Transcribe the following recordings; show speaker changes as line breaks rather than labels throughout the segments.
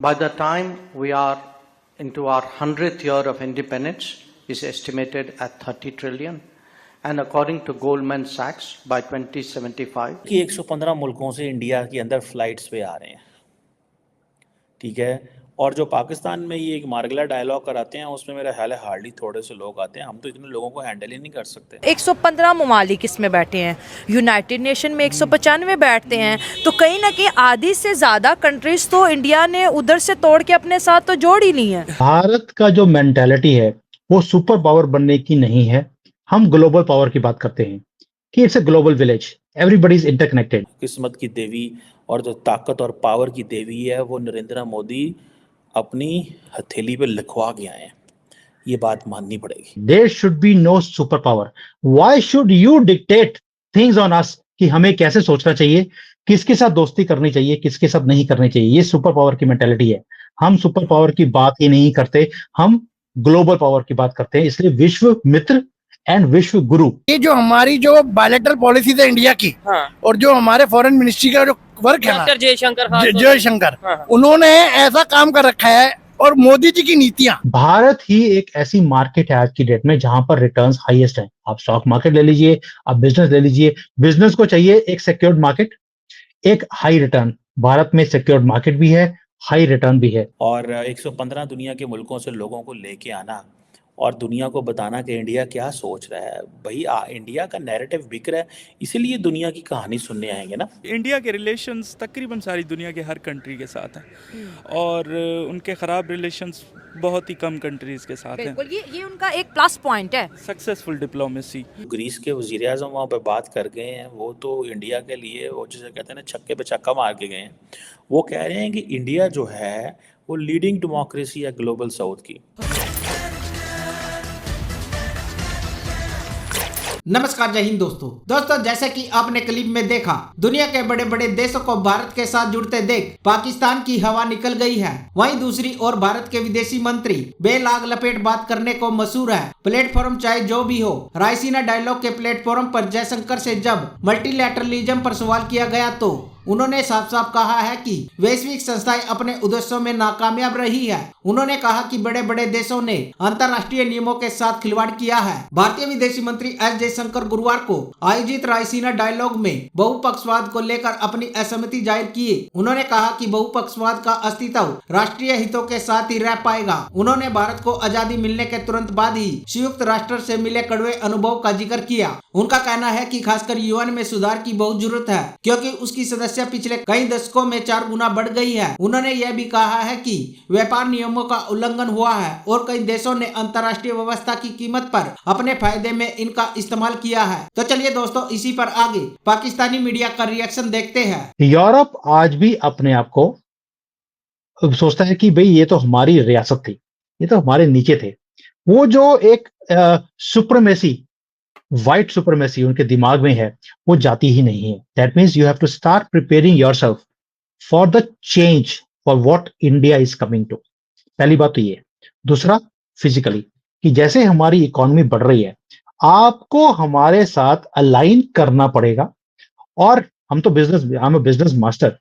By the time we are into our 100th year of independence, is estimated at 30 trillion. And according to Goldman Sachs, by 2075
कि 115 मुल्कों से India के अंदर flights पे आ रहे हैं, ठीक है। और जो पाकिस्तान में ये एक मार्गला डायलॉग कराते हैं, उसमें मेरा ख्याल है हार्डली थोड़े से लोग आते हैं। हम तो इतने लोगों को हैंडल ही नहीं कर सकते।
115 ममालिक इसमें बैठे हैं, यूनाइटेड नेशन में 195 बैठते हैं, तो कहीं ना कहीं आधी से ज़्यादा कंट्रीज तो इंडिया ने उधर से तोड़ के अपने साथ तो जोड़ ही ली है।
भारत का जो मेंटालिटी है वो सुपर पावर बनने की नहीं है। हम ग्लोबल पावर की बात करते हैं कि it's a global village, everybody is interconnected.
किस्मत की देवी और जो ताकत और पावर की देवी है वो नरेंद्र मोदी अपनी हथेली पे लिखवा के आए हैं, ये बात माननी पड़ेगी।
There should be no super power. Why should you dictate things on us कि हमें कैसे सोचना चाहिए, किसके साथ दोस्ती करनी चाहिए, किसके साथ नहीं करनी चाहिए। ये सुपर पावर की मेंटालिटी है। हम सुपर पावर की बात ही नहीं करते, हम ग्लोबल पावर की बात करते हैं। इसलिए विश्व मित्र एंड विश्व गुरु,
ये जो हमारी जो बायलैटरल पॉलिसी है इंडिया की, और जो हमारे फॉरेन मिनिस्ट्री का जो वर्क है ना, जयशंकर, उन्होंने ऐसा काम कर रखा है, और मोदी जी की नीतियां।
भारत ही एक ऐसी मार्केट है आज की डेट में जहां पर रिटर्न्स हाईएस्ट हैं। आप स्टॉक मार्केट ले लीजिए, आप बिजनेस ले लीजिए। बिजनेस को चाहिए एक सिक्योर्ड मार्केट, एक हाई रिटर्न। भारत में सिक्योर्ड मार्केट भी है, हाई रिटर्न भी है।
और 115 दुनिया के मुल्कों से लोगों को लेके आना और दुनिया को बताना कि इंडिया क्या सोच रहा है। भाई इंडिया का नैरेटिव बिक रहा है, इसीलिए दुनिया की कहानी सुनने आएंगे ना।
इंडिया के रिलेशंस तकरीबन सारी दुनिया के हर कंट्री के साथ हैं, और उनके ख़राब रिलेशंस बहुत ही कम कंट्रीज के साथ हैं।
ये उनका एक प्लस पॉइंट है,
सक्सेसफुल डिप्लोमेसी।
ग्रीस के वज़ीर आज़म वहाँ पे बात कर गए हैं, वो तो इंडिया के लिए वो जिसे कहते हैं ना छक्के पे छक्का मार के गए हैं। वो कह रहे हैं कि इंडिया जो है वो लीडिंग डेमोक्रेसी है ग्लोबल साउथ की।
नमस्कार, जय हिंद दोस्तों, जैसे कि आपने क्लिप में देखा, दुनिया के बड़े बड़े देशों को भारत के साथ जुड़ते देख पाकिस्तान की हवा निकल गई है। वहीं दूसरी ओर भारत के विदेशी मंत्री बेलाग लपेट बात करने को मशहूर है। प्लेटफॉर्म चाहे जो भी हो, रायसीना डायलॉग के प्लेटफॉर्म पर जयशंकर से जब मल्टीलैटरलिज्म पर सवाल किया गया तो उन्होंने साफ साफ कहा है कि वैश्विक संस्थाएं अपने उद्देश्यों में नाकामयाब रही है। उन्होंने कहा कि बड़े बड़े देशों ने अंतर्राष्ट्रीय नियमों के साथ खिलवाड़ किया है। भारतीय विदेशी मंत्री एस जयशंकर गुरुवार को आयोजित रायसीना डायलॉग में बहुपक्षवाद को लेकर अपनी असहमति जाहिर किए। उन्होंने कहा कि बहुपक्षवाद का अस्तित्व राष्ट्रीय हितों के साथ ही रह पाएगा। उन्होंने भारत को आजादी मिलने के तुरंत बाद ही संयुक्त राष्ट्र से मिले कड़वे अनुभव का जिक्र किया। उनका कहना है कि खासकर यूएन में सुधार की बहुत जरूरत है, क्योंकि उसकी सदस्य पिछले कई दशकों में 4 गुना बढ़ गई है। उन्होंने यह भी कहा है कि व्यापार नियमों का उल्लंघन हुआ है और कई देशों ने अंतर्राष्ट्रीय व्यवस्था की कीमत पर अपने फायदे में इनका इस्तेमाल किया है। तो चलिए दोस्तों, इसी पर आगे पाकिस्तानी मीडिया का रिएक्शन देखते हैं।
यूरोप आज भी अपने आप को सोचता है कि भाई ये तो हमारी रियासत थी, ये तो हमारे नीचे थे। वो जो एक सुप्रीमेसी, व्हाइट सुपरमेसी उनके दिमाग में है, वो जाती ही नहीं है। That means you have to start preparing yourself for the change, for what India is coming to. पहली बात तो ये। दूसरा, फिजिकली, कि जैसे हमारी इकोनॉमी बढ़ रही है, आपको हमारे साथ अलाइन करना पड़ेगा। और हम तो बिजनेस मास्टर।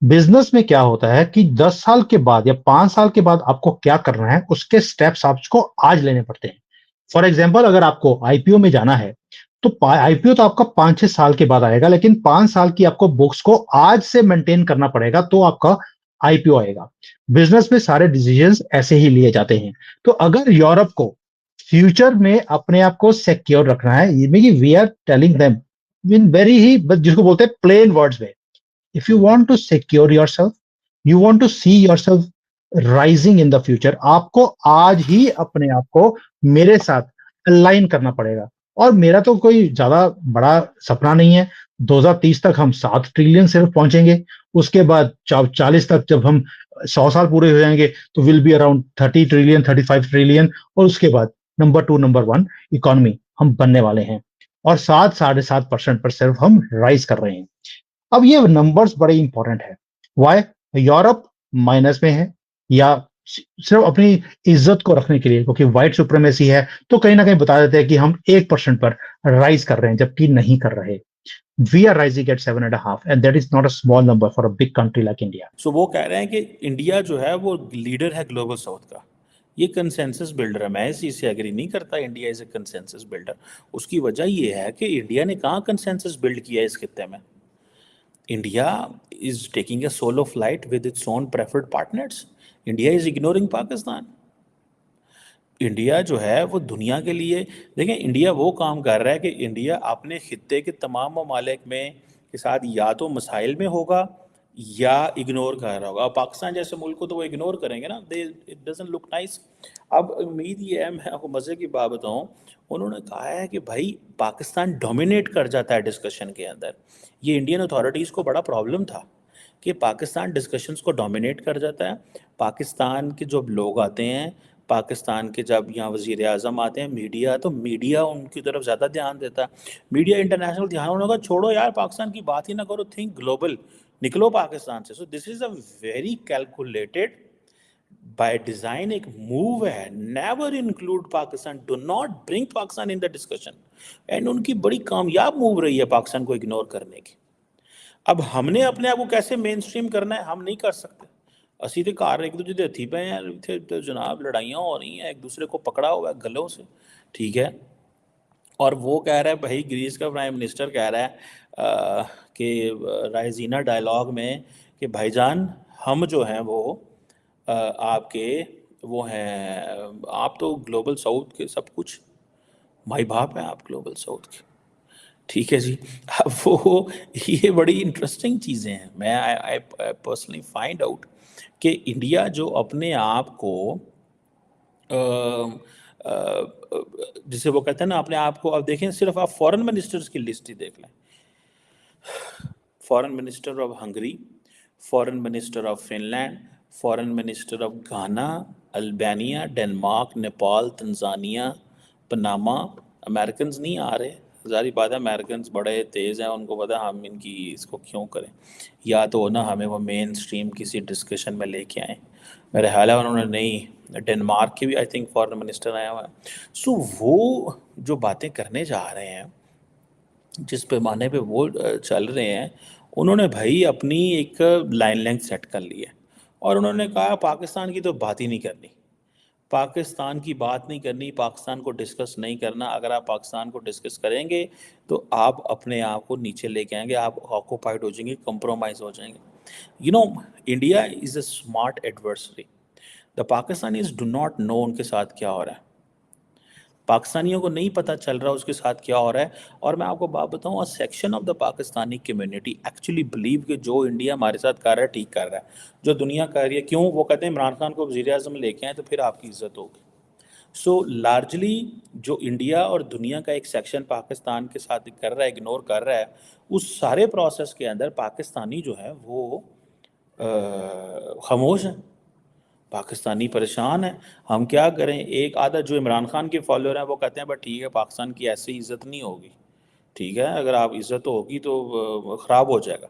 बिजनेस में क्या होता है कि 10 साल के बाद या 5 साल के बाद आपको क्या करना है, उसके स्टेप्स आपको आज लेने पड़ते हैं। फॉर एग्जाम्पल, अगर आपको आईपीओ में जाना है तो आईपीओ तो आपका 5-6 साल के बाद आएगा, लेकिन 5 साल की आपको बुक्स को आज से मेंटेन करना पड़ेगा, तो आपका आईपीओ आएगा। बिजनेस में सारे डिसीजंस ऐसे ही लिए जाते हैं। तो अगर यूरोप को फ्यूचर में अपने आप को सिक्योर रखना है, we are telling them in very ही, जिसको बोलते हैं प्लेन वर्ड्स में, if you want to secure yourself, you want to see yourself rising in the future, आपको आज ही अपने आप को मेरे साथ अलाइन करना पड़ेगा। और मेरा तो कोई ज्यादा बड़ा सपना नहीं है। 2030 तक हम 7 ट्रिलियन सिर्फ पहुंचेंगे। उसके बाद 40 तक जब हम 100 साल पूरे हो जाएंगे तो will be around 30 trillion, 35 trillion. और उसके बाद नंबर 2, नंबर 1 इकोनॉमी हम बनने वाले हैं, और 7-7.5% पर सिर्फ हम राइज कर रहे हैं। अब ये नंबर्स बड़े इंपॉर्टेंट है। वाई? यूरोप माइनस में है, या सिर्फ अपनी इज्जत को रखने के लिए, क्योंकि व्हाइट सुप्रीमेसी है, तो कहीं ना कहीं बता देते हैं कि हम 1% पर राइज कर रहे हैं, जबकि नहीं कर रहे। We are rising at 7.5, and that is not a small number for a big country like India.
So वो कह रहे हैं कि इंडिया जो है वो लीडर है ग्लोबल साउथ का, ये कंसेंसस बिल्डर है। मैं इस चीज़ से एग्री नहीं करता India is a consensus builder. उसकी वजह ये है कि इंडिया ने कहाँ कंसेंसस बिल्ड किया इस खित्ते में। India is taking a solo flight with its own preferred partners. India is ignoring Pakistan. India जो है वो दुनिया के लिए, देखें इंडिया वो काम कर रहा है कि इंडिया अपने खित्ते के तमाम ममालिक में के साथ या तो मसाइल में होगा या इग्नोर कर रहा होगा। पाकिस्तान जैसे मुल्क को तो वो इग्नोर करेंगे ना, दे इट डजंट लुक नाइस। अब उम्मीद ये है, मैं आपको मज़े की बात बताऊँ, उन्होंने कहा है कि भाई पाकिस्तान डोमिनेट कर जाता है डिस्कशन के अंदर। ये इंडियन अथॉरिटीज़ को बड़ा प्रॉब्लम था कि पाकिस्तान डिस्कशंस को डोमिनेट कर जाता है। पाकिस्तान के जो लोग आते हैं, पाकिस्तान के जब यहाँ वज़ीर आज़म आते हैं, मीडिया, तो मीडिया उनकी तरफ ज़्यादा ध्यान देता है। मीडिया इंटरनेशनल ध्यान होने का छोड़ो यार, पाकिस्तान की बात ही ना करो, थिंक ग्लोबल, निकलो पाकिस्तान से। So this is a very calculated by design एक मूव है, never include Pakistan, do not bring Pakistan in the discussion. And उनकी बड़ी कामयाब मूव रही है पाकिस्तान को इग्नोर करने की। अब हमने अपने आप को कैसे मेन स्ट्रीम करना है, हम नहीं कर सकते। असी तो घर एक दूसरे के हथी पे हैं, इतने तो जनाब लड़ाइयाँ हो रही हैं, एक दूसरे को पकड़ा हुआ है गलों से, ठीक है। और वो कह रहा है भाई, ग्रीस का प्राइम मिनिस्टर कह रहा है कि राइजीना डायलॉग में कि भाईजान हम जो हैं वो आपके वो हैं, आप तो ग्लोबल साउथ के सब कुछ माई बाप हैं आप ग्लोबल साउथ के, ठीक है जी। अब वो ये बड़ी इंटरेस्टिंग चीज़ें हैं। मैं आई पर्सनली फाइंड आउट कि इंडिया जो अपने आप को जिसे वो कहते हैं ना अपने आप को, अब देखें सिर्फ आप फॉरेन मिनिस्टर्स की लिस्ट ही देख लें। Foreign minister of Hungary, foreign minister of Finland, foreign minister of Ghana, Albania, Denmark, Nepal, Tanzania, Panama. American नहीं आ रहे, ज़ाहिर बात है अमेरिकन बड़े तेज़ हैं, उनको पता है हम इनकी इसको क्यों करें, या तो ना हमें वो मेन स्ट्रीम किसी डिस्कशन में लेके आए। मेरे ख्याल है उन्होंने नहीं, डेनमार्क के भी आई थिंक फॉरेन मिनिस्टर आया हुआ है। सो वो जो बातें करने जा रहे हैं, जिस पैमाने पे वो चल रहे हैं, उन्होंने भाई अपनी एक लाइन लेंथ सेट कर ली है और उन्होंने कहा पाकिस्तान की तो बात ही नहीं करनी, पाकिस्तान की बात नहीं करनी, पाकिस्तान को डिस्कस नहीं करना। अगर आप पाकिस्तान को डिस्कस करेंगे तो आप अपने आप को नीचे लेके आएंगे, आप ऑक्यूपाइड हो जाएंगे, कंप्रोमाइज़ हो जाएंगे। You know, India is a smart adversary. The Pakistanis do not know उनके साथ क्या हो रहा है, पाकिस्तानियों को नहीं पता चल रहा उसके साथ क्या हो रहा है। और मैं आपको बात बताऊँ, a section of the Pakistani community actually believe कि जो इंडिया हमारे साथ कर रहा है ठीक कर रहा है, जो दुनिया कर रही है। क्यों? वो कहते हैं इमरान खान को वज़ीर आज़म लेके आए तो फिर आपकी इज़्ज़त होगी। सो लार्जली जो इंडिया और दुनिया का एक सेक्शन पाकिस्तान के साथ कर रहा है, इग्नोर कर रहा है, उस सारे प्रोसेस के अंदर पाकिस्तानी जो है वो खामोश है, पाकिस्तानी परेशान है। हम क्या करें? एक आधा जो इमरान खान के फॉलोअर हैं वो कहते हैं बट ठीक है, पाकिस्तान की ऐसी इज़्ज़त नहीं होगी, ठीक है, अगर आप इज़्ज़त होगी तो ख़राब हो जाएगा।